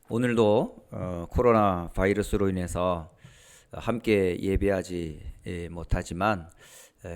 오늘도 코로나 바이러스로 인해서 함께 예배하지 못하지만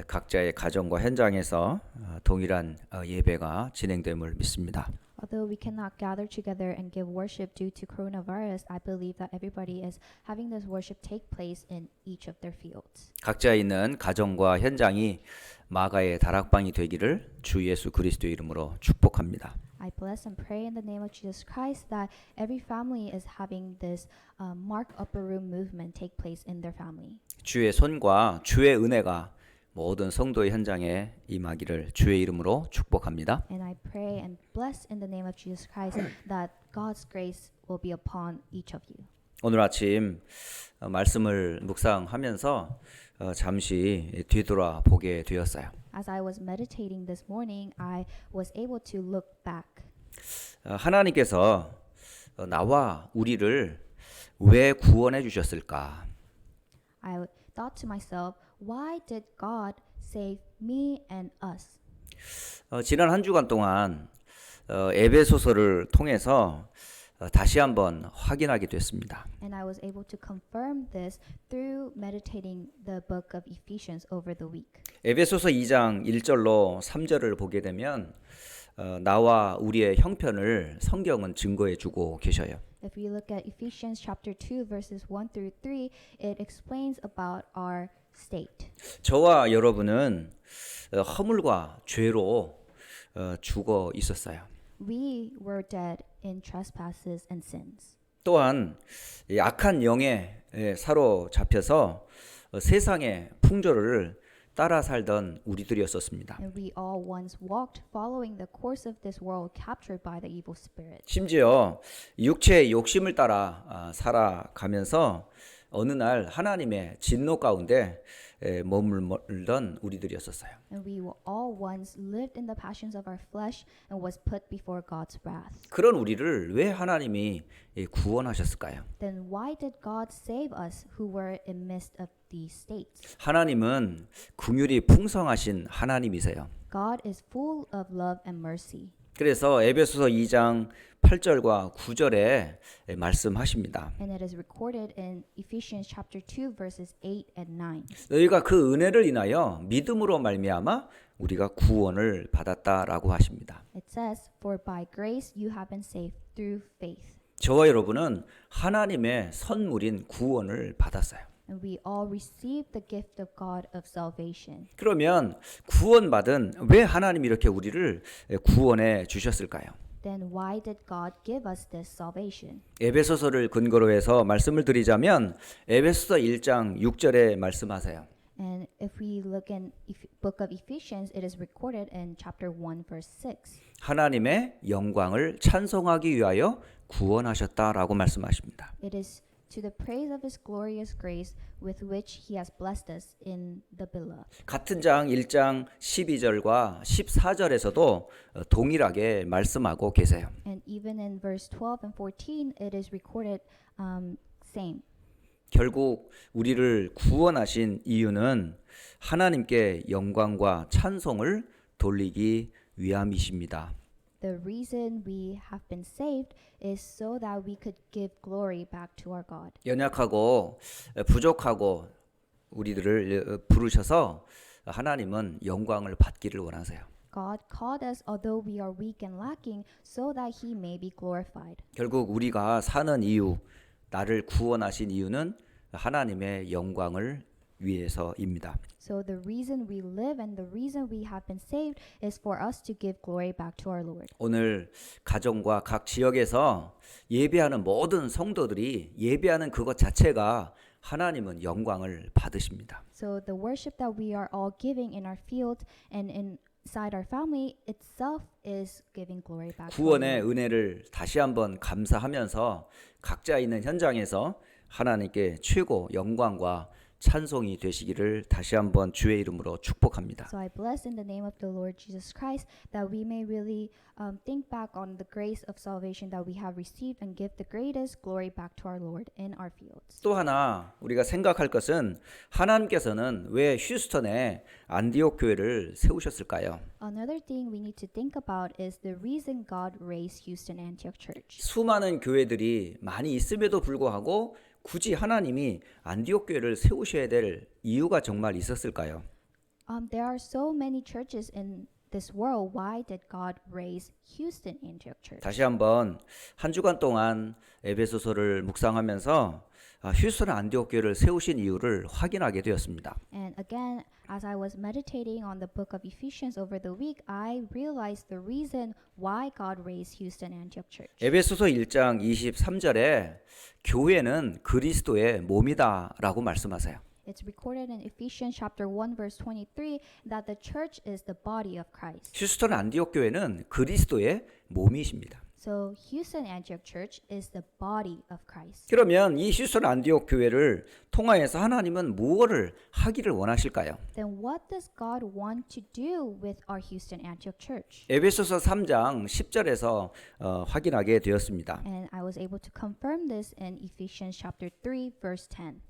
각자의 가정과 현장에서 동일한 예배가 진행됨을 믿습니다. Although we cannot gather together and give worship due to coronavirus, I believe that everybody is having this worship take place in each of their fields. 각자 있는 가정과 현장이 마가의 다락방이 되기를 주 예수 그리스도의 이름으로 축복합니다. I bless and pray in the name of Jesus Christ that every family is having this Mark Upper Room movement take place in their family. 주의 손과 주의 은혜가 모든 성도의 현장에 임하기를 주의 이름으로 축복합니다. And I pray and bless in the name of Jesus Christ that God's grace will be upon each of you. 오늘 아침 말씀을 묵상하면서 잠시 뒤돌아 보게 되었어요. As I was meditating this morning, I was able to look back. 하나님께서 나와 우리를 왜 구원해 주셨을까? I thought to myself, why did God save me and us? 지난 한 주간 동안 에베소서를 통해서 다시 한번 확인하게 됐습니다. And I was able to confirm this through meditating the book of Ephesians over the week. 에베소서 2장 1절로 3절을 보게 되면 나와 우리의 형편을 성경은 증거해 주고 계셔요. If we look at Ephesians chapter 2 verses 1 through 3, it explains about our state. 저와 여러분은 허물과 죄로 죽어 있었어요. We were dead in trespasses and sins. 또한 이 악한 영에 사로잡혀서 세상의 풍조를 따라 살던 우리들이었었습니다. And we all once walked following the course of this world captured by the evil spirit. 심지어 육체의 욕심을 따라 살아가면서 어느 날 하나님의 진노 가운데 머물던 우리들이었었어요. And we were all once lived in the passions of our flesh and was put before God's wrath. 그런 우리를 왜 하나님이 구원하셨을까요? Then why did God save us who were in midst of these states? 하나님은 긍휼이 풍성하신 하나님이세요. God is full of love and mercy. 그래서 에베소서 2장 8절과 9절에 말씀하십니다. And it is recorded in Ephesians chapter 2 verses 8 and 9. 너희가 그 은혜를 인하여 믿음으로 말미암아 우리가 구원을 받았다라고 하십니다. It says, "For by grace you have been saved through faith." 저와 여러분은 하나님의 선물인 구원을 받았어요. And we all received the gift of God of salvation. 그러면 구원받은 왜 하나님이 이렇게 우리를 구원해 주셨을까요? Then why did God give us this salvation? 에베소서를 근거로 해서 말씀을 드리자면 에베소서 1장 6절에 말씀하세요. And if we look in book of Ephesians, it is recorded in chapter 1 verse 6. 하나님의 영광을 찬송하기 위하여 구원하셨다라고 말씀하십니다. It is to the praise of his glorious grace with which he has blessed us in the beloved. 같은 장 1장 12절과 14절에서도 동일하게 말씀하고 계세요. And even in verse 12 and 14, it is recorded same. 결국 우리를 구원하신 이유는 하나님께 영광과 찬송을 돌리기 위함이십니다. The reason we have been saved is so that we could give glory back to our God. 연약하고 부족하고 우리들을 부르셔서 하나님은 영광을 받기를 원하세요. God called us although we are weak and lacking so that he may be glorified. 결국 우리가 사는 이유, 나를 구원하신 이유는 하나님의 영광을 위해서입니다. So the reason we live and the reason we have been saved is for us to give glory back to our Lord. 오늘 가정과 각 지역에서 예배하는 모든 성도들이 예배하는 그것 자체가 하나님은 영광을 받으십니다. So the worship that we are all giving in our field and inside our family itself is giving glory back to our 구원의 Lord. 은혜를 다시 한번 감사하면서 각자 있는 현장에서 하나님께 최고 영광과 찬송이 되시기를 다시 한번 주의 이름으로 축복합니다. So I bless in the name of the Lord Jesus Christ that we may really think back on the grace of salvation that we have received and give the greatest glory back to our Lord in our fields. 또 하나 우리가 생각할 것은 하나님께서는 왜 휴스턴에 안디옥 교회를 세우셨을까요? Another thing we need to think about is the reason God raised Houston Antioch Church. 수많은 교회들이 많이 있음에도 불구하고 굳이 하나님이 안디옥 교회를 세우셔야 될 이유가 정말 있었을까요? There are so many churches in this world. Why did God raise Houston Antioch Church? 다시 한번 한 주간 동안 에베소서를 묵상하면서 휴스턴 안디옥 교회를 세우신 이유를 확인하게 되었습니다. And again, as I was meditating on the book of Ephesians over the week, I realized the reason why God raised Houston Antioch Church. 에베소서 1장 23절에 교회는 그리스도의 몸이다라고 말씀하세요. It's recorded in Ephesians chapter 1 verse 23 that the church is the body of Christ. 휴스턴 안디옥 교회는 그리스도의 몸이십니다. So Houston Antioch Church is the body of Christ. 그러면 이 휴스턴 안디옥 교회를 통하여서 하나님은 무엇을 하기를 원하실까요? Then what does God want to do with our Houston Antioch Church? 에베소서 3장 10절에서 확인하게 되었습니다. And I was able to confirm this in Ephesians chapter 3 verse 10.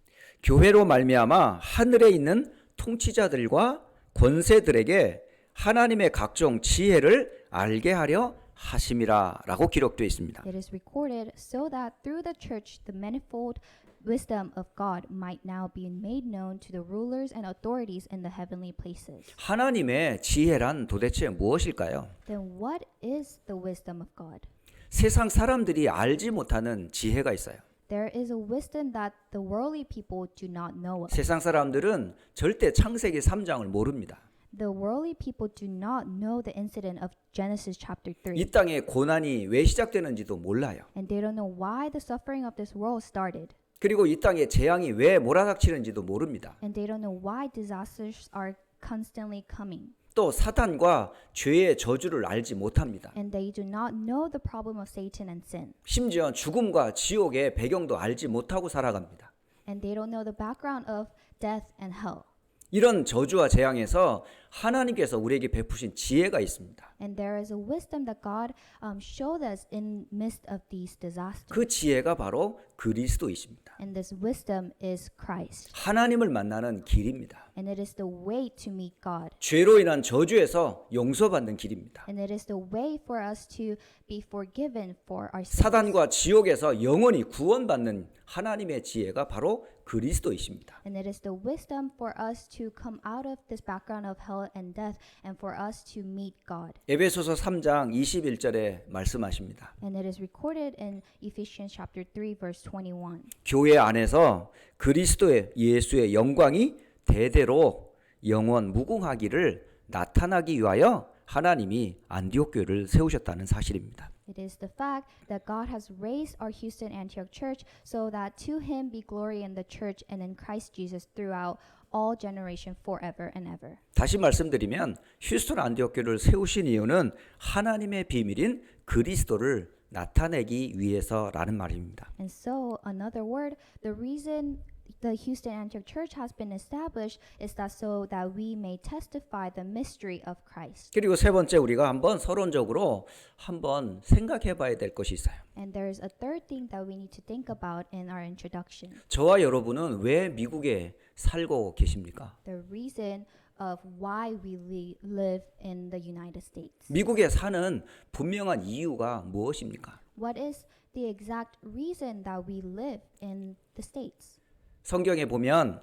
교회로 말미암아 하늘에 있는 통치자들과 권세들에게 하나님의 각종 지혜를 알게 하려 하심이라라고 기록되어 있습니다. It is recorded so that through the church the manifold wisdom of God might now be made known to the rulers and authorities in the heavenly places. 하나님의 지혜란 도대체 무엇일까요? Then what is the wisdom of God? 세상 사람들이 알지 못하는 지혜가 있어요. There is a wisdom that the worldly people do not know of. 세상 사람들은 절대 창세기 3장을 모릅니다. The worldly people do not know the incident of Genesis chapter 3. 이 땅에 고난이 왜 시작되는지도 몰라요. And they don't know why the suffering of this world started. 그리고 이 땅에 재앙이 왜 몰아닥치는지도 모릅니다. And they don't know why disasters are constantly coming. 또 사탄과 죄의 저주를 알지 못합니다. And they do not know the problem of Satan and sin. 심지어 죽음과 지옥의 배경도 알지 못하고 살아갑니다. And they don't know the background of death and hell. 이런 저주와 재앙에서 하나님께서 우리에게 베푸신 지혜가 있습니다. And there is a wisdom that God showed us in midst of these disasters. 그 지혜가 바로 그리스도이십니다. And this wisdom is Christ. 하나님을 만나는 길입니다. And it is the way to meet God. 죄로 인한 저주에서 용서받는 길입니다. And it is the way for us to be forgiven for our sins. 사단과 지옥에서 영원히 구원받는 하나님의 지혜가 바로 그리스도이십니다. And it is the wisdom for us to come out of this background of hell and death and for us to meet God. 에베소서 3장 21절에 말씀하십니다. And it is recorded in Ephesians chapter 3 verse 21. 교회 안에서 그리스도의 예수의 영광이 대대로 영원 무궁하기를 나타나기 위하여 하나님이 안디옥 교회를 세우셨다는 사실입니다. It is the fact that God has raised our Houston Antioch Church so that to him be glory in the church and in Christ Jesus throughout all generation forever and ever. 다시 말씀드리면 휴스턴 안디옥 교회를 세우신 이유는 하나님의 비밀인 그리스도를 나타내기 위해서라는 말입니다. And so another word, the reason the Houston Antioch Church has been established is that so that we may testify the mystery of Christ. 그리고 세 번째 우리가 한번 서론적으로 한번 생각해 봐야 될 것이 있어요. And there is a third thing that we need to think about in our introduction. 저와 여러분은 왜 미국에 살고 계십니까? The reason of why we live in the United States. 미국에 사는 분명한 이유가 무엇입니까? What is the exact reason that we live in the States? 성경에 보면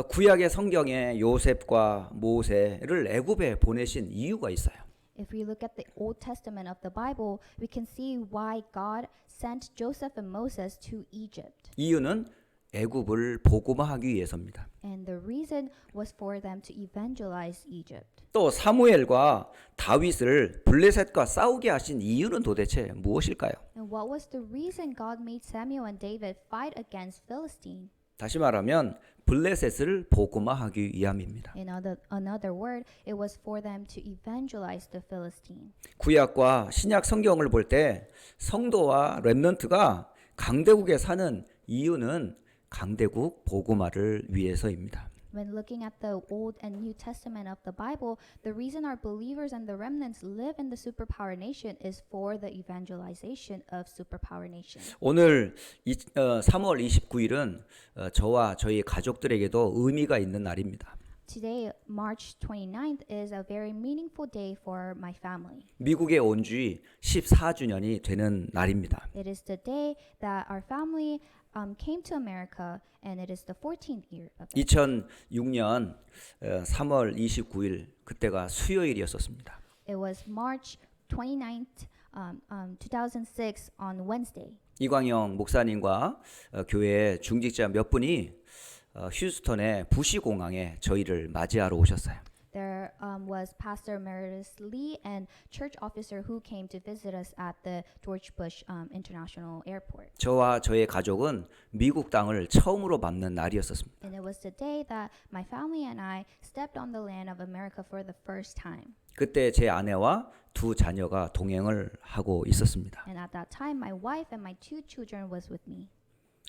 구약의 성경에 요셉과 모세를 애굽에 보내신 이유가 있어요. If we look at the Old Testament of the Bible, we can see why God sent Joseph and Moses to Egypt. 이유는 애굽을 복음화하기 위해서입니다. And the reason was for them to evangelize Egypt. 또 사무엘과 다윗을 블레셋과 싸우게 하신 이유는 도대체 무엇일까요? And what was the reason God made Samuel and David fight against Philistine? 다시 말하면 블레셋을 복음화하기 위함입니다. In another word, it was for them to evangelize the Philistine. 구약과 신약 성경을 볼 때 성도와 렘넌트가 강대국에 사는 이유는 강대국 보고마를 위해서입니다. When looking at the Old and New Testament of the Bible, the reason our believers and the remnants live in the superpower nation is for the evangelization of superpower nation. 오늘 3월 29일은 저와 저희 가족들에게도 의미가 있는 날입니다. Today, March 29th, is a very meaningful day for my family. 미국에 온 지 14주년이 되는 날입니다. It is the day that our family came to America, and it is the 14th year of it. 2006년 3월 29일 그때가 수요일이었었습니다. It was March 29th, 2006 on Wednesday. 이광영 목사님과 교회 중직자 몇 분이 휴스턴의 부시공항에 저희를 맞이하러 오셨어요. There was Pastor Emeritus Lee and church officer who came to visit us at the George Bush International Airport. 저와 저의 가족은 미국 땅을 처음으로 밟는 날이었습니다. And it was the day that my family and I stepped on the land of America for the first time. 그때 제 아내와 두 자녀가 동행을 하고 있었습니다. And at that time, my wife and my two children was with me.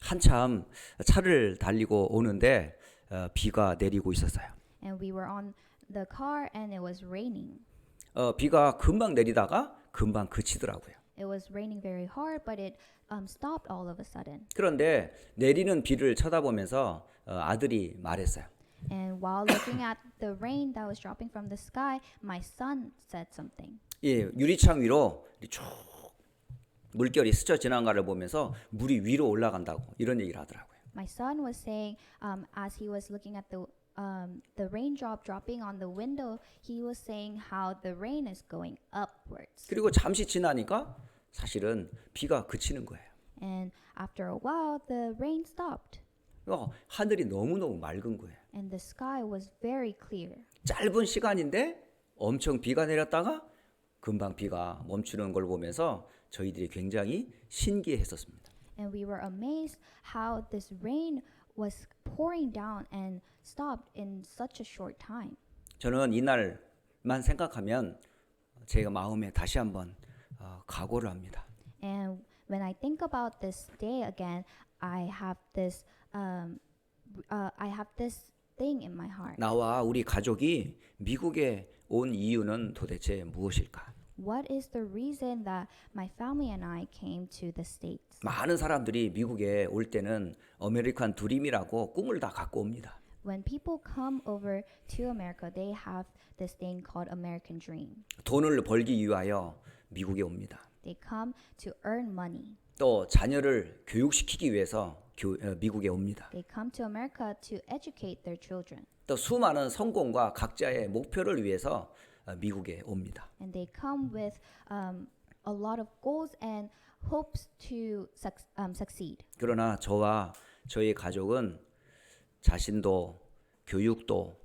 한참 차를 달리고 오는데 비가 내리고 있었어요. And we were on the car and it was raining. 비가 금방 내리다가 금방 그치더라고요. It was raining very hard, but it stopped all of a sudden. 그런데 내리는 비를 쳐다보면서 아들이 말했어요. And while looking at the rain that was dropping from the sky, my son said something. 예, 유리창 위로 쭉 물결이 스쳐 지나가를 보면서 물이 위로 올라간다고 이런 얘기를 하더라고요. My son was saying, as he was looking at the raindrop dropping on the window, he was saying how the rain is going upwards. 그리고 잠시 지나니까 사실은 비가 그치는 거예요. And after a while, the rain stopped. 하늘이 너무너무 맑은 거예요. And the sky was very clear. 짧은 시간인데 엄청 비가 내렸다가 금방 비가 멈추는 걸 보면서 저희들이 굉장히 신기했었습니다. And we were amazed how this rain was pouring down and stopped in such a short time. 저는 이날만 생각하면 제가 마음에 다시 한번 각오를 합니다. And when I think about this day again, I have this thing in my heart. 나와 우리 가족이 미국에 온 이유는 도대체 무엇일까? What is the reason that my family and I came to the States? 많은 사람들이 미국에 올 때는 아메리칸 드림이라고 꿈을 다 갖고 옵니다. When people come over to America, they have this thing called American Dream. 돈을 벌기 위하여 미국에 옵니다. They come to earn money. 또 자녀를 교육시키기 위해서 미국에 옵니다. They come to America to educate their children. 또 수많은 성공과 각자의 목표를 위해서 미국에 옵니다. And they come with a lot of goals and hopes to succeed. 그러나 저와 저희 가족은 자신도 교육도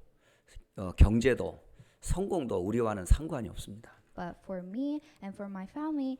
경제도 성공도 우리와는 상관이 없습니다. But for me and for my family,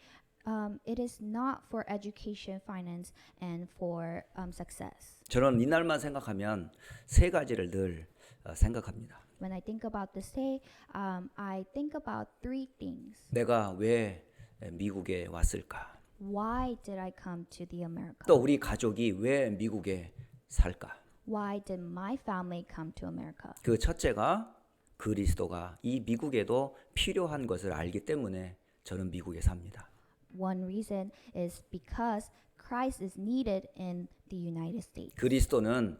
it is not for education, finance, and for success. 저는 이날만 생각하면 세 가지를 늘 생각합니다. When I think about this day, I think about three things. 내가 왜 미국에 왔을까? Why did I come to the America? 또 우리 가족이 왜 미국에 살까? Why did my family come to America? 그 첫째가 그리스도가 이 미국에도 필요한 것을 알기 때문에 저는 미국에 삽니다. One reason is because Christ is needed in the United States. 그리스도는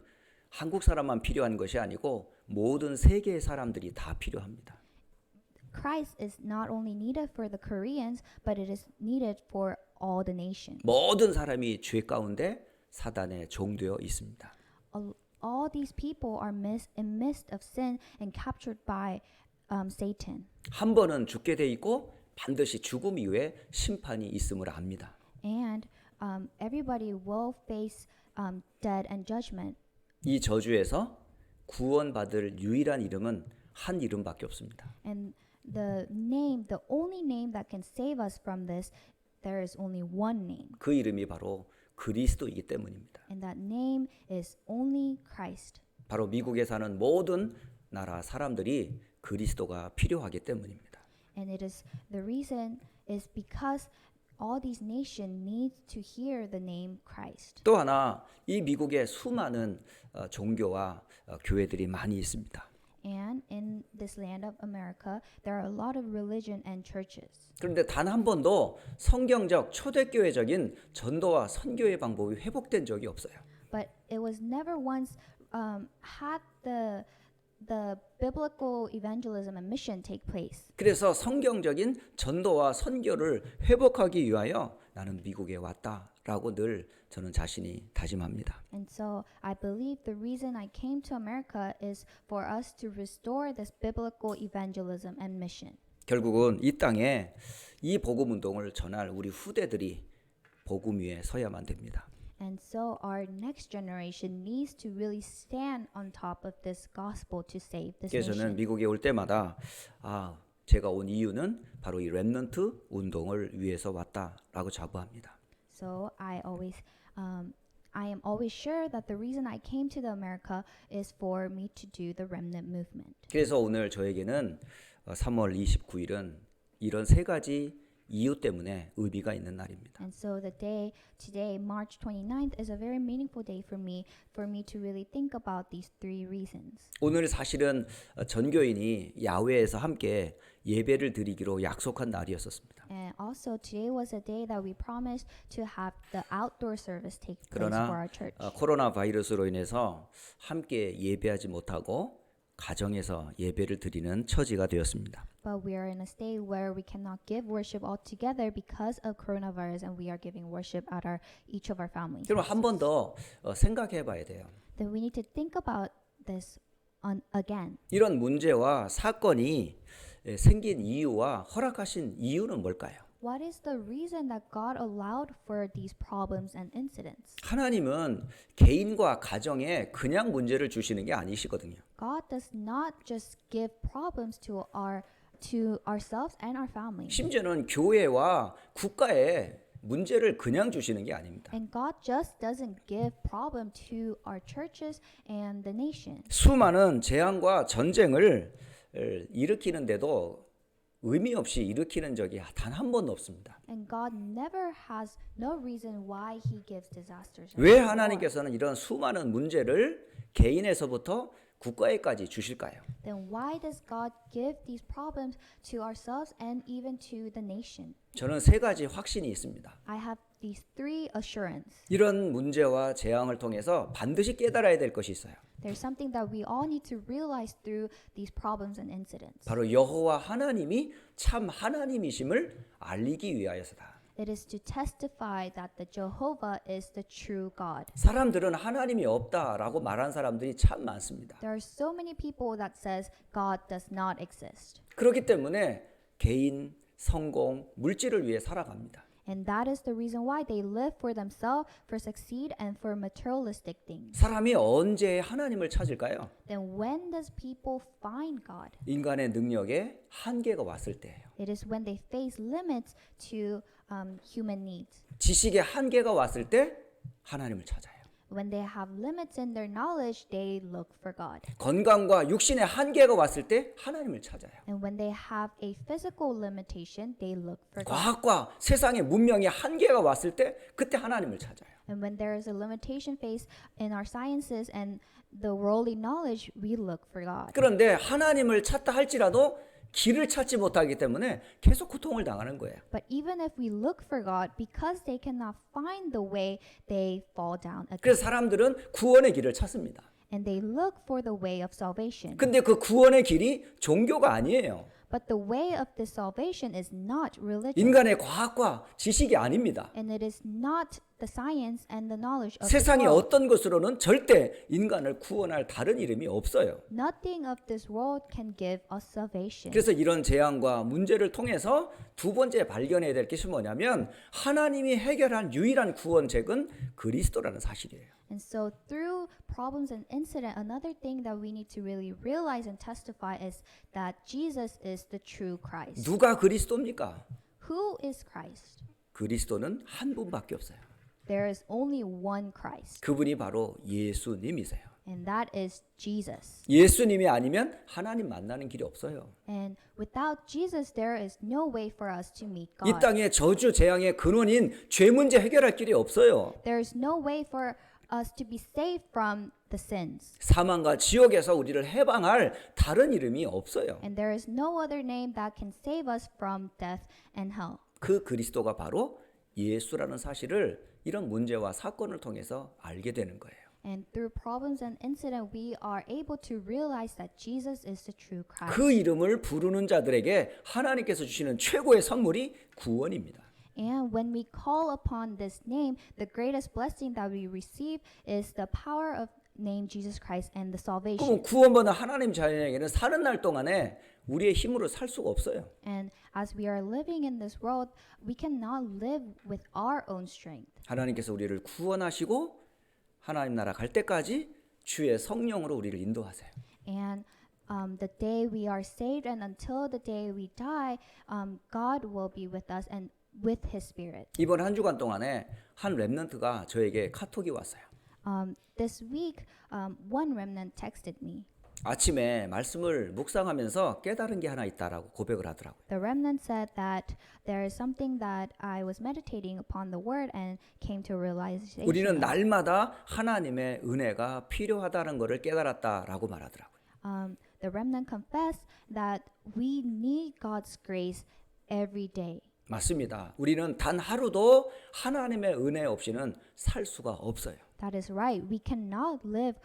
한국 사람만 필요한 것이 아니고 모든 세계의 사람들이 다 필요합니다. Christ is not only needed for the Koreans, but it is needed for all the nations. 모든 사람이 죄 가운데 사단에 종되어 있습니다. All these people are in midst of sin and captured by Satan. 한 번은 죽게 돼 있고 반드시 죽음 이후에 심판이 있음을 압니다. And everybody will face death and judgment. 이 저주에서 구원받을 유일한 이름은 한 이름밖에 없습니다. And the only name that can save us from this, there is only one name. 그 이름이 바로 그리스도이기 때문입니다. And that name is only Christ. 바로 미국에 사는 모든 나라 사람들이 그리스도가 필요하기 때문입니다. And it is the reason is because all these nations need to hear the name Christ. 또 하나 이 미국에 수많은 종교와 교회들이 많이 있습니다. And in this land of America, there are a lot of religion and churches. 그런데 단 한 번도 성경적 초대교회적인 전도와 선교의 방법이 회복된 적이 없어요. But it was never once had the biblical evangelism and mission take place. 그래서 성경적인 전도와 선교를 회복하기 위하여 나는 미국에 왔다라고 늘 저는 자신이 다짐합니다. And so I believe the reason I came to America is for us to restore this biblical evangelism and mission. 결국은 이 땅에 이 복음 운동을 전할 우리 후대들이 복음 위에 서야만 됩니다. And so our next generation needs to really stand on top of this gospel to save this 그래서 저는 nation. 미국에 올 때마다 제가 온 이유는 바로 이 렘넌트 운동을 위해서 왔다라고 자부합니다. So I am always sure that the reason I came to the America is for me to do the remnant movement. 그래서 오늘 저에게는 3월 29일은 이런 세 가지 이유 때문에 의미가 있는 날입니다. And so the day today, March 29th, is a very meaningful day for me to really think about these three reasons. 오늘 사실은 전교인이 야외에서 함께 예배를 드리기로 약속한 날이었었습니다. And also today was a day that we promised to have the outdoor service take place 그러나 for our church. 코로나 바이러스로 인해서 함께 예배하지 못하고 가정에서 예배를 드리는 처지가 되었습니다. But we are in a state where we cannot give worship all together because of coronavirus, and we are giving worship at each of our families. 그럼 한 번 더 생각해 봐야 돼요. Then we need to think about this again. 이런 문제와 사건이 생긴 이유와 허락하신 이유는 뭘까요? What is the reason that God allowed for these problems and incidents? 하나님은 개인과 가정에 그냥 문제를 주시는 게 아니시거든요. God does not just give problems to ourselves and our family. 심지어는 교회와 국가에 문제를 그냥 주시는 게 아닙니다. And God just doesn't give problem to our churches and the nation. 수많은 재앙과 전쟁을 일으키는데도 의미 없이 일으키는 적이 단 한 번도 없습니다. And God never has no reason why he gives disasters. 왜 하나님께서는 이런 수많은 문제를 개인에서부터 국가에까지 주실까요? Then why does God give these problems to ourselves and even to the nation? 저는 세 가지 확신이 있습니다. I have these three assurance. 이런 문제와 재앙을 통해서 반드시 깨달아야 될 것이 있어요. There's something that we all need to realize through these problems and incidents. 바로 여호와 하나님이 참 하나님이심을 알리기 위하여서다. It is to testify that the Jehovah is the true God. 사람들은 하나님이 없다라고 말하는 사람들이 참 많습니다. There are so many people that says God does not exist. 그렇기 때문에 개인, 성공, 물질을 위해 살아갑니다. And that is the reason why they live for themselves, for succeed, and for materialistic things. 사람이 언제 하나님을 찾을까요? Then when does people find God? 인간의 능력에 한계가 왔을 때예요. It is when they face limits to human needs. 지식의 한계가 왔을 때 하나님을 찾아요. When they have limits in their knowledge, they look for God. 건강과 육신의 한계가 왔을 때 하나님을 찾아요. And when they have a physical limitation, they look for God. 과학과 세상의 문명의 한계가 왔을 때 그때 하나님을 찾아요. And when there is a limitation faced in our sciences and the worldly knowledge, we look for God. 그런데 하나님을 찾다 할지라도 길을 찾지 못하기 때문에 계속 고통을 당하는 거예요. But even if we look for God, because they cannot find the way, they fall down again. 그래서 사람들은 구원의 길을 찾습니다. And they look for the way of salvation. 근데 그 구원의 길이 종교가 아니에요. But the way of this salvation is not religion. 인간의 과학과 지식이 아닙니다. And it is not the science and the knowledge of this 세상의 world. 어떤 것으로는 절대 인간을 구원할 다른 이름이 없어요. Nothing of this world can give us salvation. 그래서 이런 재앙과 문제를 통해서 두 번째 발견해야 될 것이 뭐냐면 하나님이 해결한 유일한 구원책은 그리스도라는 사실이에요. And so through problems and incident, another thing that we need to really realize and testify is that Jesus is the true Christ. 누가 그리스도입니까? Who is Christ? 그리스도는 한 분밖에 없어요. There is only one Christ. 그분이 바로 예수님이세요. and that is Jesus. 예수님이 아니면 하나님 만나는 길이 없어요. And without Jesus, there is no way for us to meet 이 God. 땅에 저주 재앙의 근원인 죄 문제 해결할 길이 없어요. There is no way for us to be saved from the sins. 사망과 지옥에서 우리를 해방할 다른 이름이 없어요. And there is no other name that can save us from death and hell. 그 그리스도가 바로 예수라는 사실을 이런 문제와 사건을 통해서 알게 되는 거예요. And through problems and incident, we are able to realize that Jesus is the true Christ. 그 이름을 부르는 자들에게 하나님께서 주시는 최고의 선물이 구원입니다. And when we call upon this name, the greatest blessing that we receive is the power of name Jesus Christ and the salvation. 그럼 구원받은 하나님 자녀에게는 사는 날 동안에 우리의 힘으로 살 수가 없어요. And as we are living in this world, we cannot live with our own strength. 하나님께서 우리를 구원하시고 하나님 나라 갈 때까지 주의 성령으로 우리를 인도하세요. And the day we are saved and until the day we die, God will be with us and with His Spirit. 이번 한 주간 동안에 한 렘넌트가 저에게 카톡이 왔어요. This week, one remnant texted me. 아침에 말씀을 묵상하면서 깨달은 게 하나 있다라고 고백을 하더라고요. The remnant said that there is something that I was meditating upon the word and came to realization. 우리는 of. 날마다 하나님의 은혜가 필요하다는 것을 깨달았다라고 말하더라고요. The remnant confessed that we need God's grace every day. 맞습니다. 우리는 단 하루도 하나님의 은혜 없이는 살 수가 없어요. That is right. We cannot live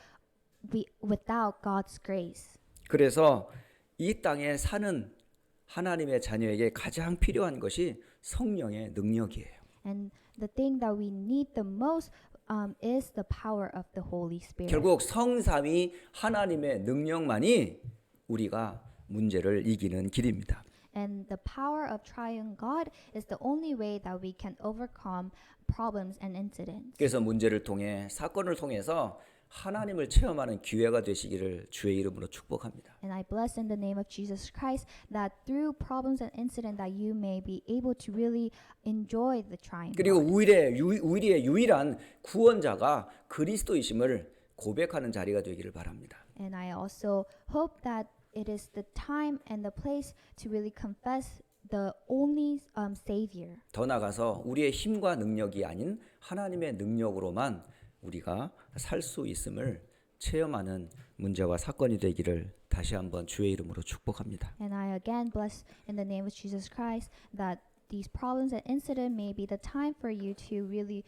without God's grace. 그래서 이 땅에 사는 하나님의 자녀에게 가장 필요한 것이 성령의 능력이에요. And the thing that we need the most is the power of the Holy Spirit. 결국 성삼위 하나님의 능력만이 우리가 문제를 이기는 길입니다. And the power of triune God is the only way that we can overcome problems and incidents. 그래서 문제를 통해 사건을 통해서 하나님을 체험하는 기회가 되시기를 주의 이름으로 축복합니다. And I bless in the name of Jesus Christ that through problems and incident that you may be able to really enjoy the triune 그리고 God. 우리의 유일한 구원자가 그리스도이심을 고백하는 자리가 되기를 바랍니다. And I also hope that it is the time and the place to really confess the only Savior. 더 나아가서 우리의 힘과 능력이 아닌 하나님의 능력으로만 우리가 살 수 있음을 체험하는 문제와 사건이 되기를 다시 한번 주의 이름으로 축복합니다. And I again bless in the name of Jesus Christ that these problems and incident may be the time for you to really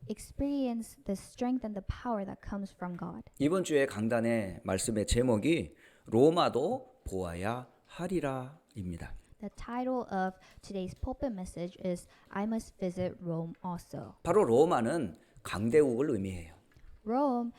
experience the strength and the power that comes from God. 이번 주의 강단의 말씀의 제목이 로마도 보아야 하리라입니다. The title of today's pulpit message is I must visit Rome also. 바로 로마는 강대국을 의미해요. Rome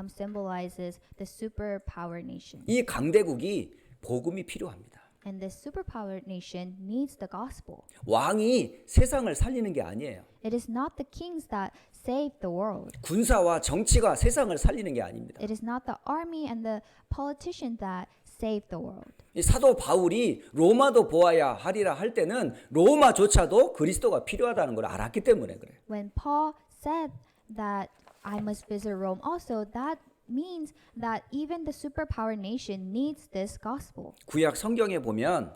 symbolizes the superpower nation. 이 강대국이 복음이 필요합니다. And this superpower nation needs the gospel. 왕이 세상을 살리는 게 아니에요. It is not the kings that save the world. 군사와 정치가 세상을 살리는 게 아닙니다. It is not the army and the politician that save the world. 이 사도 바울이 로마도 보아야 하리라 할 때는 로마조차도 그리스도가 필요하다는 걸 알았기 때문에 그래요. When Paul said that I must visit Rome also, that means that even the superpower nation needs this gospel. 구약 성경에 보면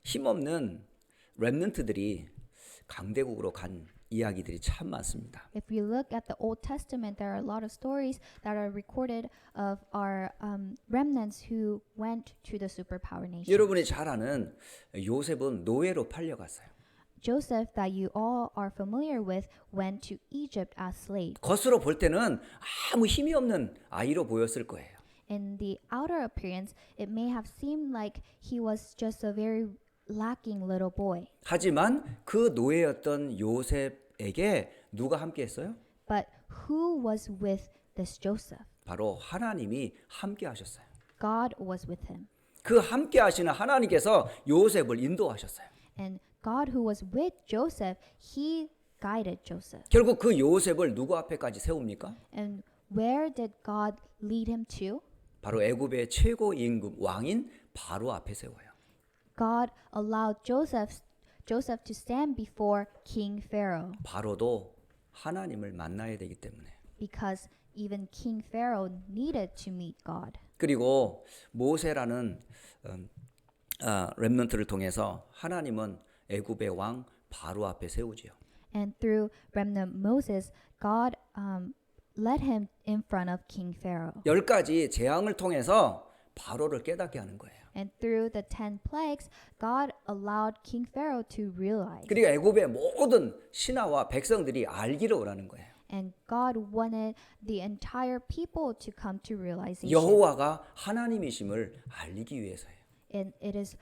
힘없는 렘넌트들이 강대국으로 간 이야기들이 참 많습니다. If we look at the Old Testament, there are a lot of stories that are recorded of our remnants who went to the superpower nation. 여러분이 잘 아는 요셉은 노예로 팔려갔어요. Joseph, that you all are familiar with, went to Egypt as slave. 겉으로 볼 때는 아무 힘이 없는 아이로 보였을 거예요. In the outer appearance, it may have seemed like he was just a very lacking little boy. 하지만 그 노예였던 요셉에게 누가 함께 했어요? But who was with this Joseph? 바로 하나님이 함께 하셨어요. God was with him. 그 함께 하시는 하나님께서 요셉을 인도하셨어요. And God who was with Joseph, he guided Joseph. 결국 그 요셉을 누구 앞에까지 세웁니까? And where did God lead him to? 바로 애굽의 최고 임금 왕인 바로 앞에 세워요. God allowed Joseph to stand before King Pharaoh 바로도 하나님을 만나야 되기 때문에. because even King Pharaoh needed to meet God. 그리고 모세라는 렘넌트를 통해서 하나님은 애굽의 왕 바로 앞에 세우지요. And through remnant Moses, God led him in front of King Pharaoh. 10가지 재앙을 통해서 바로를 깨닫게 하는 거예요. And through the 10 plagues, God allowed King Pharaoh to realize. 그리고 애굽의 모든 신하와 백성들이 알기를 원하는 거예요. And God wanted the entire people to come to realization. 여호와가 하나님이심을 알리기 위해서예요. And it is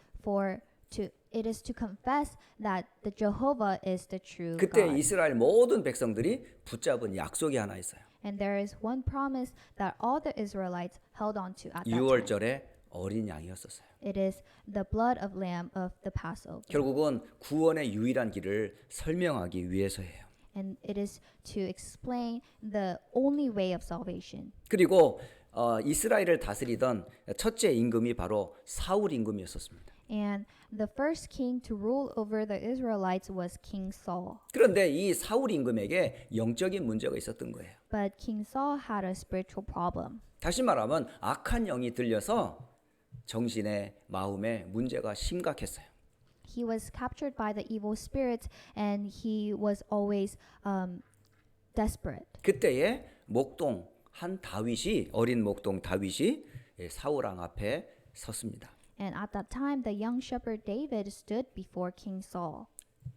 to confess that the Jehovah is the true 그때 God. 이스라엘 모든 백성들이 붙잡은 약속이 하나 있어요. And there is one promise that all the Israelites held on to at that time. 유월절에 어린 양이었었어요. It is the blood of lamb of the Passover. 결국은 구원의 유일한 길을 설명하기 위해서예요. And it is to explain the only way of salvation. 그리고 이스라엘을 다스리던 첫째 임금이 바로 사울 임금이었었습니다. And the first king to rule over the Israelites was King Saul. 그런데 이 사울 임금에게 영적인 문제가 있었던 거예요. But King Saul had a spiritual problem. 다시 말하면 악한 영이 들려서 정신의 마음에 문제가 심각했어요. He was captured by the evil spirits and he was always desperate. 그때에 목동 한 다윗이 어린 목동 다윗이 사울 왕 앞에 섰습니다. And at that time, the young shepherd David stood before King Saul.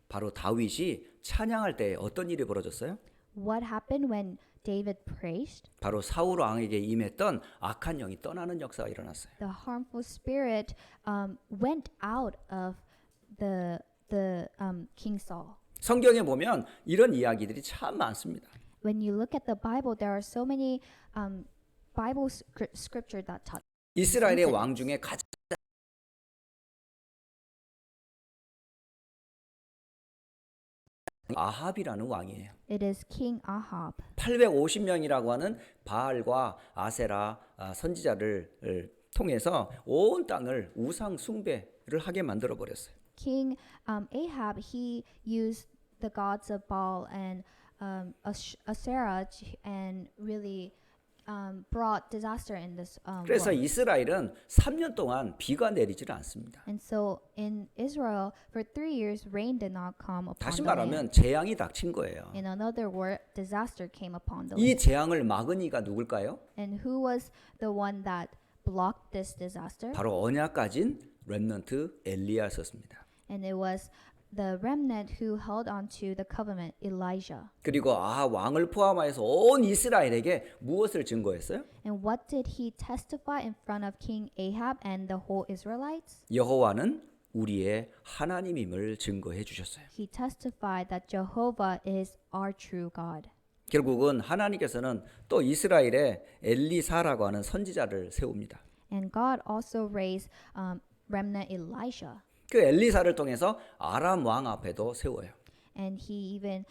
바로 다윗이 찬양할 때 어떤 일이 벌어졌어요? What happened when David praised? 바로 사울 왕에게 임했던 악한 영이 떠나는 역사가 일어났어요. The harmful spirit went out of the King Saul. 성경에 보면 이런 이야기들이 참 많습니다. When you look at the Bible, there are so many Bible scripture that taught. 이스라엘의 왕 중에 가장 아합이라는 왕이에요. It is King Ahab. 850명이라고 하는 바알과 아세라 선지자를 통해서 온 땅을 우상 숭배를 하게 만들어 버렸어요. King Ahab, he used the gods of Baal and Asherah and really brought disaster in this 그래서 world. 이스라엘은 3년 동안 비가 내리지를 않습니다. And so in Israel, for 3 years, rain did not come upon 다시 the land. 말하면 재앙이 닥친 거예요. In another word, disaster came upon the 이 land. 재앙을 막은 이가 누굴까요? And who was the one that blocked this disaster? 바로 언약 가진 렘넌트 엘리야였습니다. And it was the remnant who held on to the covenant, Elijah. 그리고 왕을 포함하여서 온 이스라엘에게 무엇을 증거했어요? And what did he testify in front of King Ahab and the whole Israelites? 여호와는 우리의 하나님임을 증거해 주셨어요. He testified that Jehovah is our true God. 결국은 하나님께서는 또 이스라엘에 엘리사라고 하는 선지자를 세웁니다. And God also raised remnant Elijah. 그 엘리사를 통해서 아람 왕 앞에도 세워요. And he even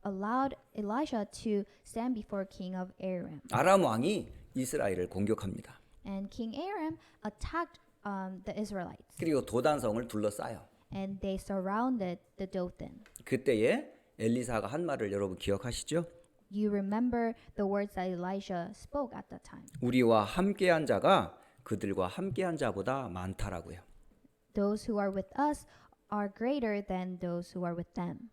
allowed Elijah to stand before King of Aram. 아람 왕이 이스라엘을 공격합니다. And King Aram attacked the Israelites. 그리고 도단성을 둘러싸요. And they surrounded the Dothan. 그때에 엘리사가 한 말을 여러분 기억하시죠? You remember the words that Elijah spoke at that time. 우리와 함께한 자가 그들과 함께한 자보다 많다라고요. Those who are with us are greater than those who are with them.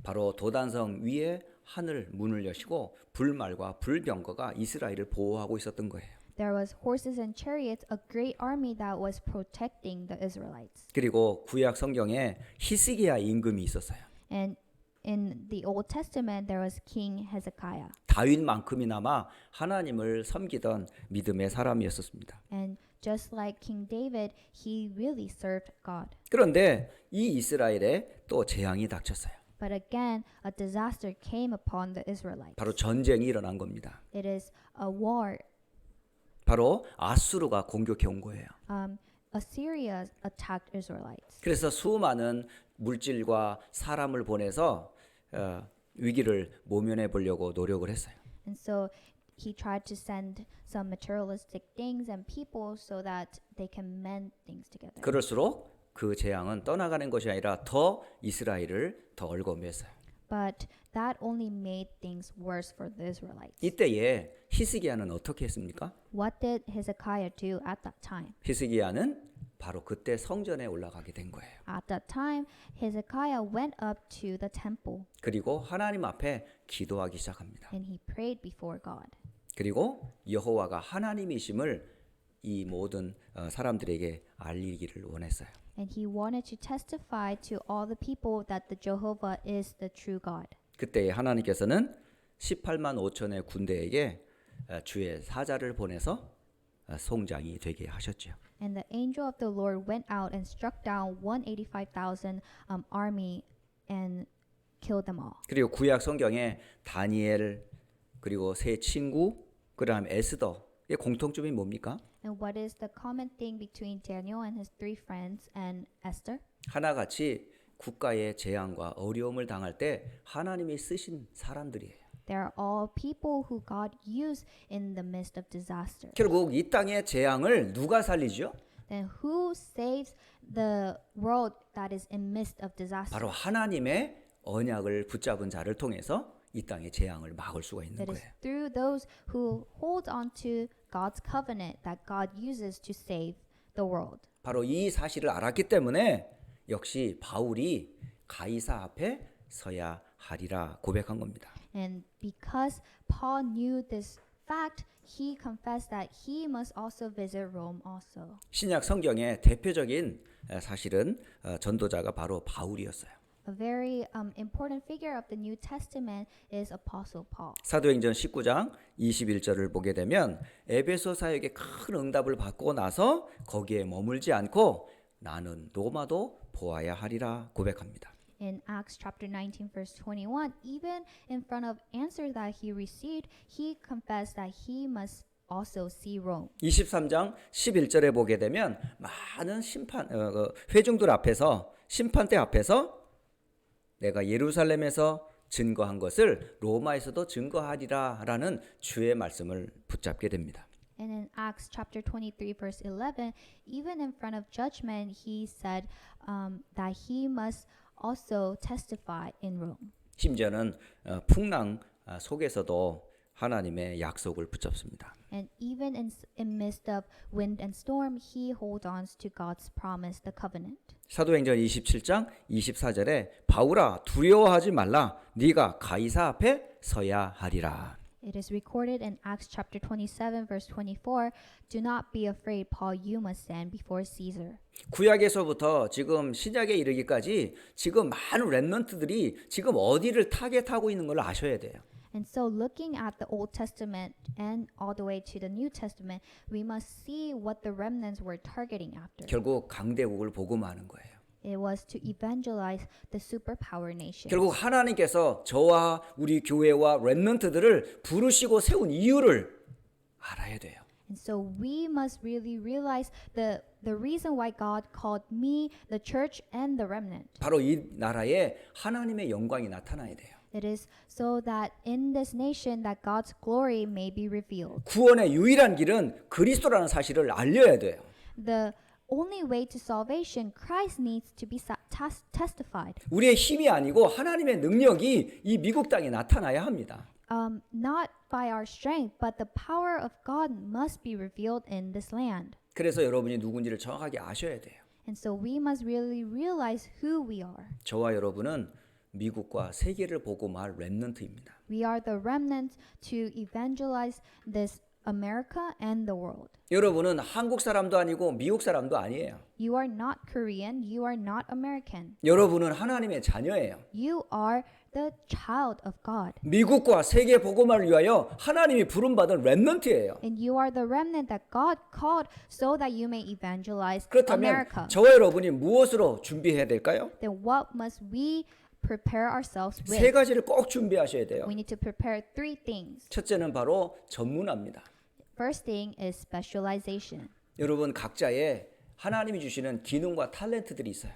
바로 도단성 위에 하늘 문을 여시고 불말과 불병거가 이스라엘을 보호하고 있었던 거예요. There was horses and chariots, a great army that was protecting the Israelites. 그리고 구약 성경에 히스기야 임금이 있었어요. And in the Old Testament, there was King Hezekiah. 다윗만큼이나마 하나님을 섬기던 믿음의 사람이었습니다. And just like King David, he really served God. 그런데 이 이스라엘에 또 재앙이 닥쳤어요. But again, a disaster came upon the Israelites. 바로 전쟁이 일어난 겁니다. It is a war. 바로 아수르가 공격해 온 거예요. Assyria attacked Israelites. 그래서 수많은 물질과 사람을 보내서 위기를 모면해 보려고 노력을 했어요. And so he tried to send some materialistic things and people so that they can mend things together. 그럴수록 그 재앙은 떠나가는 것이 아니라 더 이스라엘을 더 얽어맸어요. But that only made things worse for the Israelites. 이때에 히스기야는 어떻게 했습니까? What did Hezekiah do at that time? 히스기야는 바로 그때 성전에 올라가게 된 거예요. At that time, Hezekiah went up to the temple 그리고 하나님 앞에 기도하기 시작합니다. and he prayed before God. 그리고 여호와가 하나님이심을 이 모든 사람들에게 알리기를 원했어요. And he wanted to testify to all the people that the Jehovah is the true God. 그때 하나님께서는 18만 5천의 군대에게 주의 사자를 보내서 송장이 되게 하셨죠. And the angel of the Lord went out and struck down 185,000 army and killed them all. 그리고 구약 성경에 다니엘 그리고 세 친구 그다음 에스더의 공통점이 뭡니까? And what is the common thing between Daniel and his three friends and Esther? 하나같이 국가의 재앙과 어려움을 당할 때 하나님이 쓰신 사람들이에요. They are all people who God used in the midst of disaster. 결국 이 땅의 재앙을 누가 살리죠? Then who saves the world that is in midst of disaster? 바로 하나님의 언약을 붙잡은 자를 통해서 이 땅의 재앙을 막을 수가 있는 It is 거예요. through those who hold on to God's covenant that God uses to save the world. 바로 이 사실을 알았기 때문에 역시 바울이 가이사 앞에 서야 하리라 고백한 겁니다. And because Paul knew this fact, he confessed that he must also visit Rome also. 신약 성경의 대표적인 사실은 전도자가 바로 바울이었어요. A very important figure of the New Testament is Apostle Paul. 사도행전 19장 21절을 보게 되면 에베소 사역에 큰 응답을 받고 나서 거기에 머물지 않고 나는 로마도 보아야 하리라 고백합니다. In Acts chapter 19 verse 21, even in front of answers that he received, he confessed that he must also see Rome. 23장 11절에 보게 되면 많은 회중들 앞에서 심판대 앞에서 내가 예루살렘에서 증거한 것을 로마에서도 증거하리라라는 주의 말씀을 붙잡게 됩니다. And in Acts chapter 23 verse 11, even in front of judgment, he said that he must also testify in Rome. 심지어는 풍랑 속에서도 하나님의 약속을 붙잡습니다. And even in midst of wind and storm, he holds on to God's promise, the covenant. 사도행전 27장 24절에 바울아 두려워하지 말라 네가 가이사 앞에 서야 하리라. It is recorded in Acts chapter 27 verse 24, do not be afraid, Paul, you must stand before Caesar. 구약에서부터 지금 신약에 이르기까지 지금 많은 렘넌트들이 지금 어디를 타겟하고 있는 걸 아셔야 돼요. And so looking at the Old Testament and all the way to the New Testament, we must see what the remnants were targeting after. 결국 강대국을 복음하는 거예요. It was to evangelize the superpower nation. 결국 하나님께서 저와 우리 교회와 렘넌트들을 부르시고 세운 이유를 알아야 돼요. And so we must really realize the reason why God called me, the church, and the remnant. 바로 이 나라에 하나님의 영광이 나타나야 돼요. It is so that in this nation that God's glory may be revealed. 구원의 유일한 길은 그리스도라는 사실을 알려야 돼요. The only way to salvation, Christ needs to be testified. 우리의 힘이 아니고 하나님의 능력이 이 미국 땅에 나타나야 합니다. Not by our strength, but the power of God must be revealed in this land. 그래서 여러분이 누군지를 정확하게 아셔야 돼요. And so we must really realize who we are. 저와 여러분은 미국과 세계를 복음할 렘넌트입니다. We are the remnant to evangelize this America and the world. 여러분은 한국 사람도 아니고 미국 사람도 아니에요. You are not Korean, you are not American. 여러분은 하나님의 자녀예요. You are the child of God. 미국과 세계 복음화를 위하여 하나님이 부름받은 렘넌트예요. And you are the remnant that God called so that you may evangelize 그렇다면 America. 저와 여러분이 무엇으로 준비해야 될까요? Then what must we prepare ourselves 세 with? 가지를 꼭 준비하셔야 돼요. We need to prepare three things. 첫째는 바로 전문화입니다. First thing is specialization. 여러분 각자의 하나님이 주시는 기능과 탤런트들이 있어요.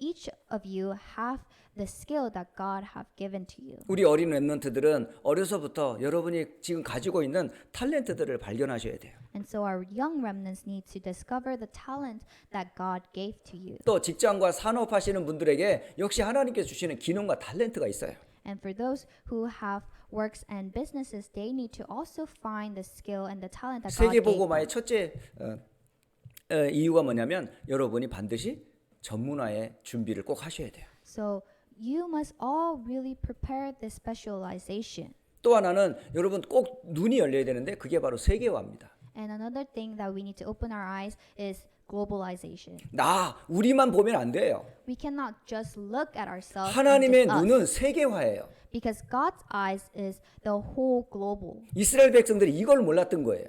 Each of you have the skill that God have given to you. 우리 어린 렘넌트들은 어려서부터 여러분이 지금 가지고 있는 탤런트들을 발견하셔야 돼요. And so our young remnants need to discover the talent that God gave to you. 또 직장과 산업하시는 분들에게 역시 하나님께서 주시는 기능과 탤런트가 있어요. And for those who have works and businesses, they need to also find the skill and the talent that God 세계 gave them. 복음화의 첫째 이유가 뭐냐면 여러분이 반드시 전문화의 준비를 꼭 하셔야 돼요. So you must all really prepare this specialization. 또 하나는 여러분 꼭 눈이 열려야 되는데 그게 바로 세계화입니다. And another thing that we need to open our eyes is globalization. 우리만 보면 안 돼요. We cannot just look at ourselves and 하나님의 just us, 눈은 세계화예요. because God's eyes is the whole global. 이스라엘 백성들이 이걸 몰랐던 거예요.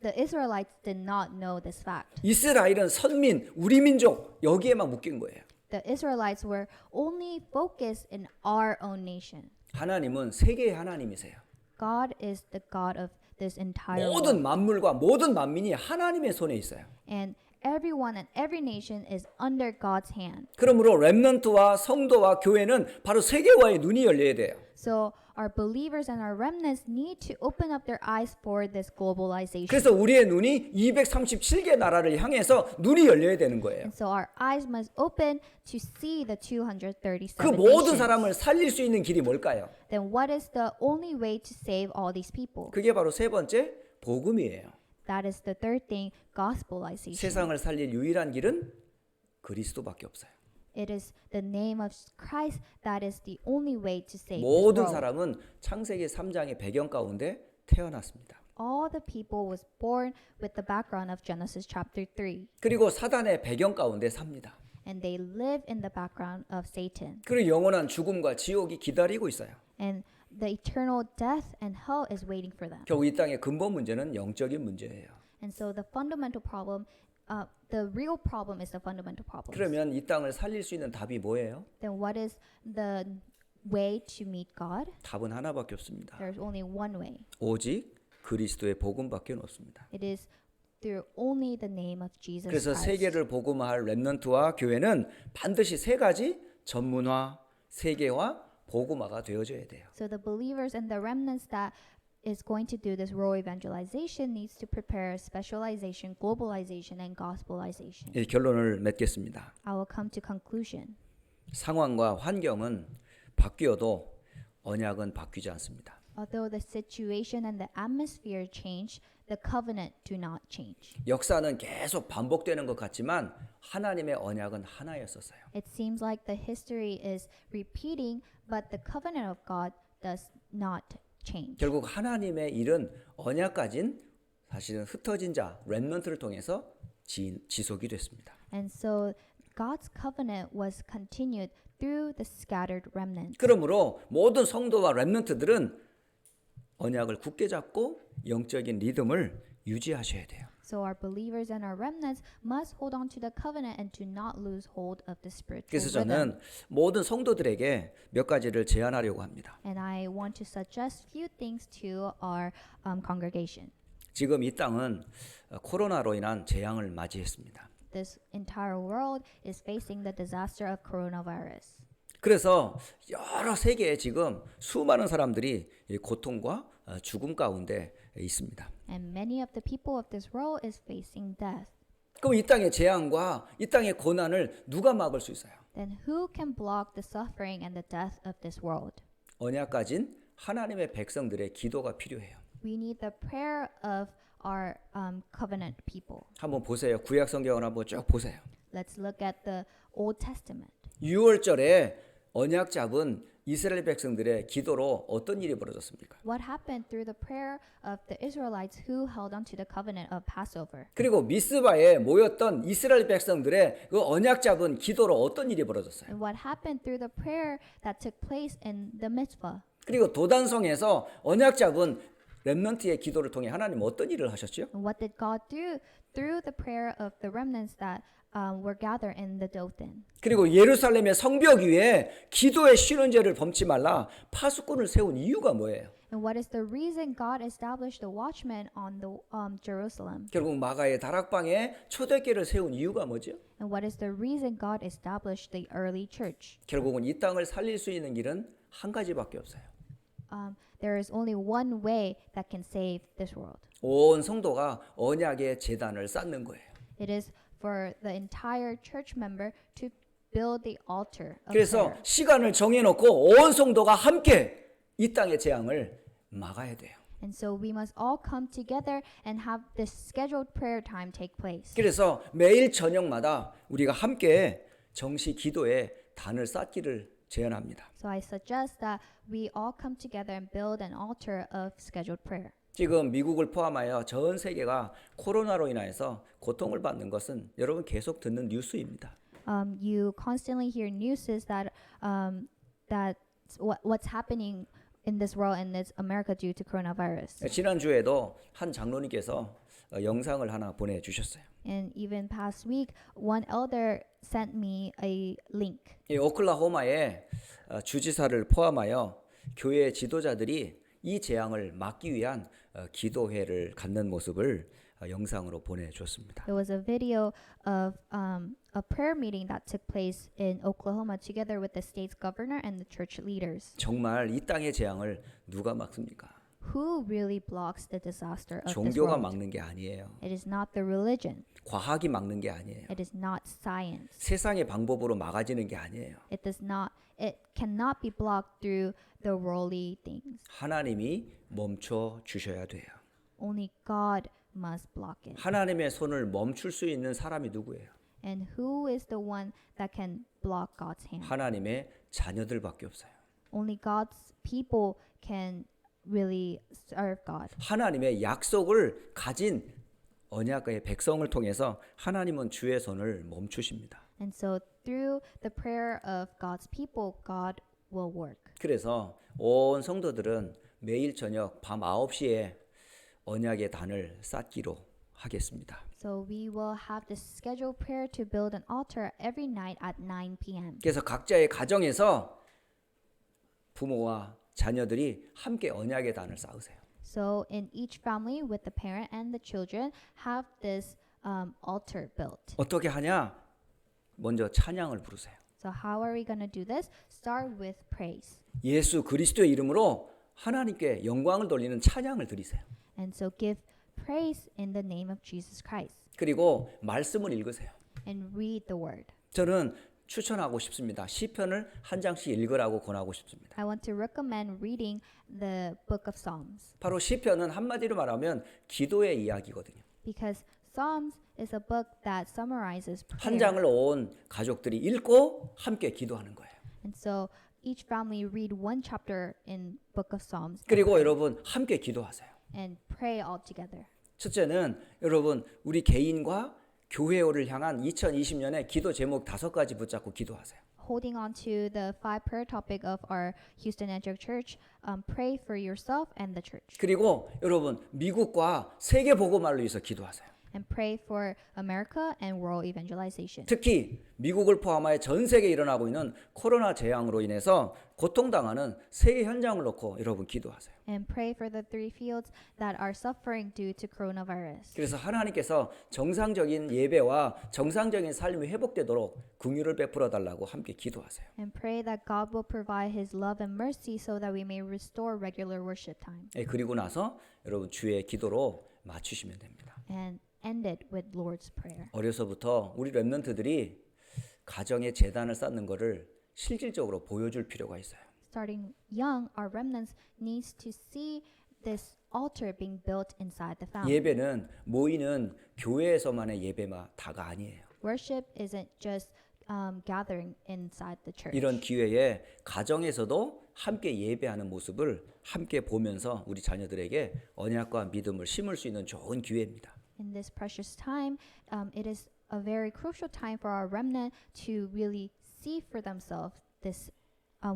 The Israelites did not know this fact. 이스라엘은 선민, 우리 민족 여기에만 묶인 거예요. The Israelites were only focused in our own nation. 하나님은 세계의 하나님이세요. God is the God of this entire 모든 world. 만물과 모든 만민이 하나님의 손에 있어요. And everyone and every nation is under God's hand. 그러므로 렘넌트와 성도와 교회는 바로 세계화의 눈이 열려야 돼요. So our believers and our remnants need to open up their eyes for this globalization. 그래서 우리의 눈이 237개 나라를 향해서 눈이 열려야 되는 거예요. And so our eyes must open to see the 237 그 모든 nations. 사람을 살릴 수 있는 길이 뭘까요? Then what is the only way to save all these people? 그게 바로 세 번째 복음이에요. That is the third thing, gospelization. 세상을 살릴 유일한 길은 그리스도밖에 없어요. It is the name of Christ that is the only way to save this 모든 world. 사람은 창세기 3장의 배경 가운데 태어났습니다. All the people was born with the background of Genesis chapter 3. 그리고 사단의 배경 가운데 삽니다. And they live in the background of Satan. 그리고 영원한 죽음과 지옥이 기다리고 있어요. And the eternal death and hell is waiting for them. 결국 이 땅의 근본 문제는 영적인 문제예요. And so the fundamental problem, the real problem is the fundamental problem. 그러면 이 땅을 살릴 수 있는 답이 뭐예요? Then what is the way to meet God? 답은 하나밖에 없습니다. There's only one way. 오직 그리스도의 복음밖에 없습니다. It is through only the name of Jesus 그래서 Christ. 세계를 복음화할 렘넌트와 교회는 반드시 세 가지 전문화, 세계화, 복음화가 되어져야 돼요. So the believers and the remnants that is going to do this rural evangelization needs to prepare specialization, globalization, and gospelization. 이 결론을 맺겠습니다. I will come to conclusion. 상황과 환경은 바뀌어도 언약은 바뀌지 않습니다. Although the situation and the atmosphere change, the covenant do not change. 역사는 계속 반복되는 것 같지만 하나님의 언약은 하나였었어요. It seems like the history is repeating, but the covenant of God does not change. 결국 하나님의 일은 언약 가진 사실은 흩어진 자, 렘넌트를 통해서 지속이 됐습니다. And so God's covenant was continued through the scattered remnants. 그러므로 모든 성도와 렘넌트들은 언약을 굳게 잡고 영적인 리듬을 유지하셔야 돼요. So our believers and our remnants must hold on to the covenant and do not lose hold of the spiritual 그래서 rhythm. 저는 모든 성도들에게 몇 가지를 제안하려고 합니다. And I want to suggest few things to our congregation. 지금 이 땅은 코로나로 인한 재앙을 맞이했습니다. This entire world is facing the disaster of coronavirus. 그래서 여러 세계에 지금 수많은 사람들이 이 고통과 죽음 가운데 있습니다. And many of the people of this world is facing death. 그럼 이 땅의 재앙과 이 땅의 고난을 누가 막을 수 있어요? Then who can block the suffering and the death of this world? 언약 가진 하나님의 백성들의 기도가 필요해요. We need the prayer of our covenant people. 한번 보세요. 구약 성경을 한번 쭉 보세요. Let's look at the Old Testament. 유월절에 언약 잡은 이스라엘 백성들의 기도로 어떤 일이 벌어졌습니까? What happened through the prayer of the Israelites who held on to the covenant of Passover? 그리고 미스바에 모였던 이스라엘 백성들의 그 언약 잡은 기도로 어떤 일이 벌어졌어요? And what happened through the prayer that took place in the mitzvah? 그리고 도단성에서 언약 잡은 렘넌트의 기도를 통해 하나님 어떤 일을 하셨죠? And what did God do through the prayer of the remnants that were gathered in the Dothan? 그리고 예루살렘의 성벽 위에 기도의 신원제를 범치 말라 파수꾼을 세운 이유가 뭐예요? And what is the reason God established the watchmen on the Jerusalem? 결국 마가의 다락방에 초대교회를 세운 이유가 뭐죠? And what is the reason God established the early church? 결국은 이 땅을 살릴 수 있는 길은 한 가지밖에 없어요. There is only one way that can save this world. 온 성도가 언약의 제단을 쌓는 거예요. It is for the entire church member to build the altar of 그래서 prayer. 시간을 정해놓고 온 성도가 함께 이 땅의 재앙을 막아야 돼요. And so we must all come together and have this scheduled prayer time take place. 그래서 매일 저녁마다 우리가 함께 정시 기도에 단을 쌓기를 제안합니다. So I suggest that we all come together and build an altar of scheduled prayer. 지금 미국을 포함하여 전 세계가 코로나로 인해서 고통을 받는 것은 여러분 계속 듣는 뉴스입니다. You constantly hear news that what's happening in this world and it's America due to coronavirus. 지난주에도 한 장로님께서 영상을 하나 보내주셨어요. And even past week, one elder sent me a link. 이 오클라호마의 주지사를 포함하여 교회 지도자들이 이 재앙을 막기 위한 기도회를 갖는 모습을 영상으로 보내주었습니다. It was a video of a prayer meeting that took place in Oklahoma together with the state's governor and the church leaders. 정말 이 땅의 재앙을 누가 막습니까? Who really blocks the disaster of this 종교가 world? 막는 게 아니에요. It is not the religion. 과학이 막는 게 아니에요. It is not science. 세상의 방법으로 막아지는 게 아니에요. It cannot be blocked through the worldly things. 하나님이 멈춰 주셔야 돼요. Only God must block it. 하나님의 손을 멈출 수 있는 사람이 누구예요? And who is the one that can block God's hand? 하나님의 자녀들밖에 없어요. Only God's people can really serve God. 하나님의 약속을 가진 언약의 백성을 통해서 하나님은 주의 손을 멈추십니다. And so through the prayer of God's people, God will work. 그래서 온 성도들은 매일 저녁 밤 9시에 언약의 단을 쌓기로 하겠습니다. So we will have this scheduled prayer to build an altar every night at 9 p.m. 그래서 각자의 가정에서 부모와 자녀들이 함께 언약의 단을 쌓으세요. So in each family with the parent and the children have this altar built. 어떻게 하냐? 먼저 찬양을 부르세요. So how are we going to do this? Start with praise. 예수 그리스도의 이름으로 하나님께 영광을 돌리는 찬양을 드리세요. And so give praise in the name of Jesus Christ 그리고 말씀을 읽으세요. and read the word. 저는 추천하고 싶습니다. 시편을 한 장씩 읽으라고 권하고 싶습니다. I want to recommend reading the book of Psalms 바로 시편은 한마디로 말하면 기도의 이야기거든요. because Psalms is a book that summarizes 한 prayer. 장을 온 가족들이 읽고 함께 기도하는 거예요. And so each family read one chapter in book of Psalms 그리고 여러분 함께 기도하세요. and pray all together. 첫째는 여러분 우리 개인과 교회를 향한 2020년의 기도 제목 5가지 붙잡고 기도하세요. Holding on to the 5 prayer topic of our Houston Antioch Church, pray for yourself and the church. 그리고 여러분 미국과 세계 복음화를 위해서 기도하세요. And pray for America and world evangelization. 특히 미국을 포함하여 전 세계에 일어나고 있는 코로나 재앙으로 인해서 고통당하는 세계 현장을 놓고 여러분 기도하세요. And pray for the 3 fields that are suffering due to coronavirus. 그래서 하나님께서 정상적인 예배와 정상적인 삶이 회복되도록 긍휼을 베풀어 달라고 함께 기도하세요. And pray that God will provide His love and mercy so that we may restore regular worship time. 그리고 나서 여러분 주의 기도로 맞추시면 됩니다. And end it with Lord's Prayer. 어려서부터 우리 렘넌트들이 가정의 재단을 쌓는 것을 실질적으로 보여줄 필요가 있어요. Starting young, our remnants needs to see this altar being built inside the family. 예배는 모이는 교회에서만의 예배다가 아니에요. Worship isn't just gathering inside the church. 이런 기회에 가정에서도 함께 예배하는 모습을 함께 보면서 우리 자녀들에게 언약과 믿음을 심을 수 있는 좋은 기회입니다. In this precious time, it is a very crucial time for our remnant to really see for themselves this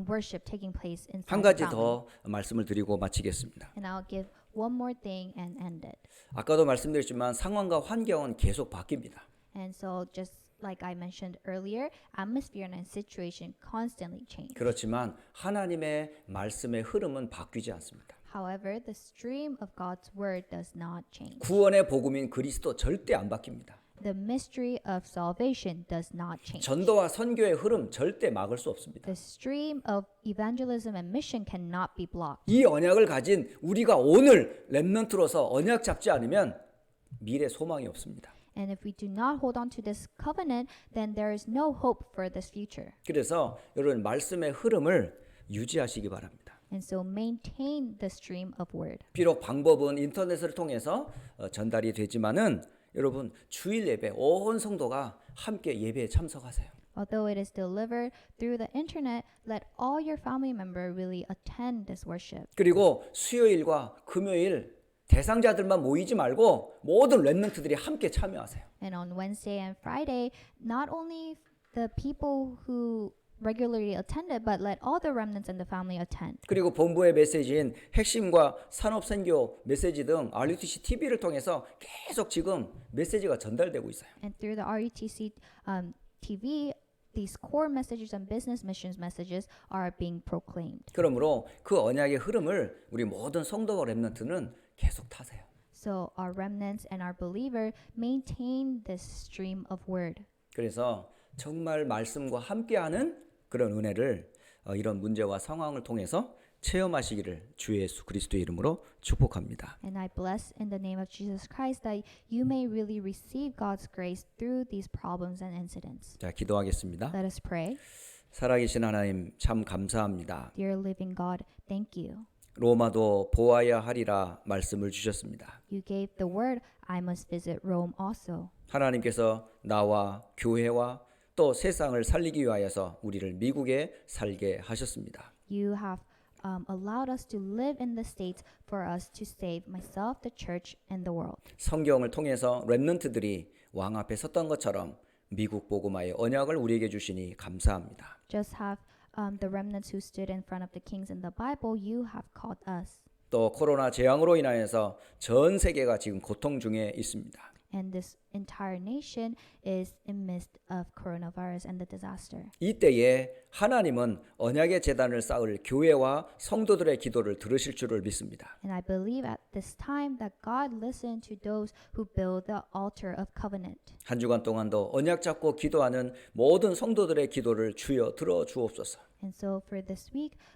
worship taking place inside 한 the 가지 family. 더 말씀을 드리고 마치겠습니다. And I'll give one more thing and end it. 아까도 말씀드렸지만 상황과 환경은 계속 바뀝니다. And so just like I mentioned earlier, atmosphere and situation constantly change. 그렇지만 하나님의 말씀의 흐름은 바뀌지 않습니다. However, the stream of God's word does not change. 구원의 복음인 그리스도 절대 안 바뀝니다. The mystery of salvation does not change. 전도와 선교의 흐름 절대 막을 수 없습니다. The stream of evangelism and mission cannot be blocked. 이 언약을 가진 우리가 오늘 렘넌트로서 언약 잡지 않으면 미래 소망이 없습니다. And if we do not hold on to this covenant, then there is no hope for this future. 그래서 여러분 말씀의 흐름을 유지하시기 바랍니다. And so maintain the stream of word. 비록 방법은 인터넷을 통해서 전달이 되지만은 여러분 주일 예배 온 성도가 함께 예배에 참석하세요. Although it is delivered through the internet, let all your family members really attend this worship. 그리고 수요일과 금요일 대상자들만 모이지 말고 모든 렘넌트들이 함께 참여하세요. And on Wednesday and Friday, not only the people who regularly attended, but let all the remnants in the family attend. 그리고 본부의 메시지인 핵심과 산업선교 메시지 등 RUTC TV를 통해서 계속 지금 메시지가 전달되고 있어요. And through the RUTC TV, these core messages and business missions messages are being proclaimed. 그러므로 그 언약의 흐름을 우리 모든 성도와 렘넌트는 계속 타세요. So our remnants and our believer maintain this stream of word. 그래서 정말 말씀과 함께하는 그런 은혜를 이런 문제와 상황을 통해서 체험하시기를 주 예수 그리스도의 이름으로 축복합니다. And I bless in the name of Jesus Christ that you may really receive God's grace through these problems and incidents. 자, 기도하겠습니다. Let us pray. 살아계신 하나님 참 감사합니다. Dear living God, thank you. 로마도 보아야 하리라 말씀을 주셨습니다. You gave the word, I must visit Rome also. 하나님께서 나와 교회와 또 세상을 살리기 위하여서 우리를 미국에 살게 하셨습니다. You have allowed us to live in the States for us to save myself, the church, and the world. 성경을 통해서 렘넌트들이 왕 앞에 섰던 것처럼 미국 복음화의 언약을 우리에게 주시니 감사합니다. Just have the remnants who stood in front of the kings in the Bible, you have called us. 또 코로나 재앙으로 인하여서 전 세계가 지금 고통 중에 있습니다. And this entire nation is in midst of coronavirus and the disaster. 이때에 하나님은 언약의 제단을 쌓을 교회와 성도들의 기도를 들으실 줄을 믿습니다. And I believe at this time that God listened to those who build the altar of covenant. 한 주간 동안도 언약 잡고 기도하는 모든 성도들의 기도를 주여 들어 주옵소서. And so for this week,